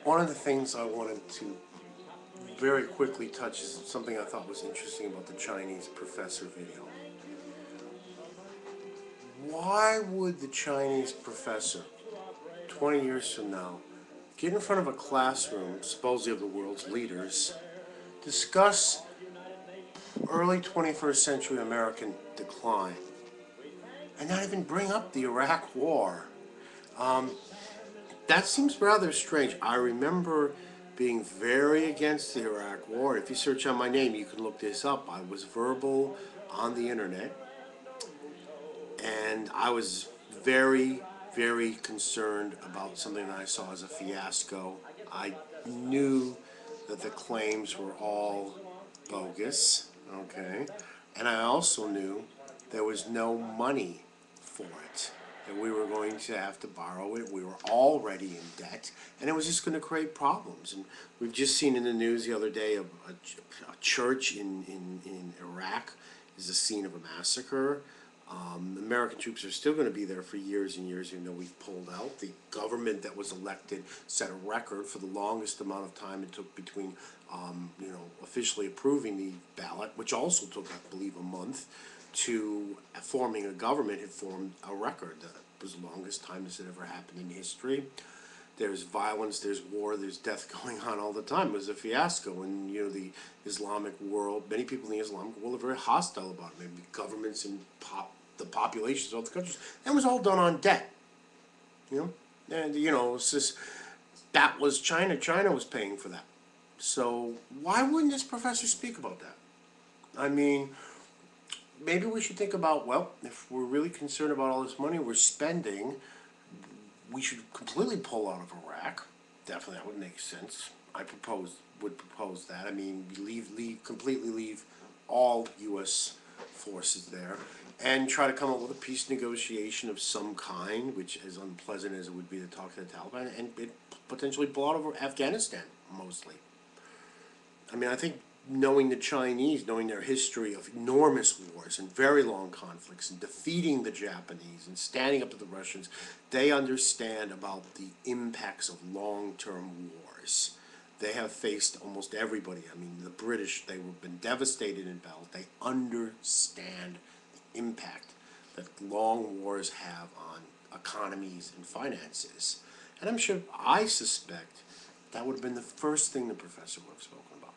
One of the things I wanted to very quickly touch is something I thought was interesting about the Chinese professor video. Why would the Chinese professor, 20 years from now, get in front of a classroom, supposedly of the world's leaders, discuss early 21st century American decline, and not even bring up the Iraq War? Um, that seems rather strange. I remember being very against the Iraq War. If you search on my name, you can look this up. I was verbal on the internet, and I was very, very concerned about something that I saw as a fiasco. I knew that the claims were all bogus, okay? And I also knew there was no money for it, that we were going to have to borrow it. We were already in debt, and it was just going to create problems. And we've just seen in the news the other day a church in Iraq is the scene of a massacre. American troops are still going to be there for years and years, even though we've pulled out. The government that was elected set a record for the longest amount of time it took between, officially approving the ballot, which also took, I believe, a month, to forming a government. Had formed a record that was the longest time this had ever happened in history. There's violence, there's war, there's death going on all the time. It was a fiasco, and the Islamic world, many people in the Islamic world are very hostile about it. Maybe governments and the populations of other countries. That was all done on debt, you know, and it's just that was China. China was paying for that. So why wouldn't this professor speak about that? I mean, maybe we should think about, well, if we're really concerned about all this money we're spending, we should completely pull out of Iraq. Definitely, that would make sense. Would propose that. I mean, completely leave all U.S. forces there, and try to come up with a peace negotiation of some kind, which, as unpleasant as it would be to talk to the Taliban, and potentially pull out of Afghanistan, mostly. I mean, I think knowing the Chinese, knowing their history of enormous wars and very long conflicts and defeating the Japanese and standing up to the Russians, they understand about the impacts of long-term wars. They have faced almost everybody. I mean, the British, they've been devastated in battle. They understand the impact that long wars have on economies and finances. And I suspect that would have been the first thing the professor would have spoken about.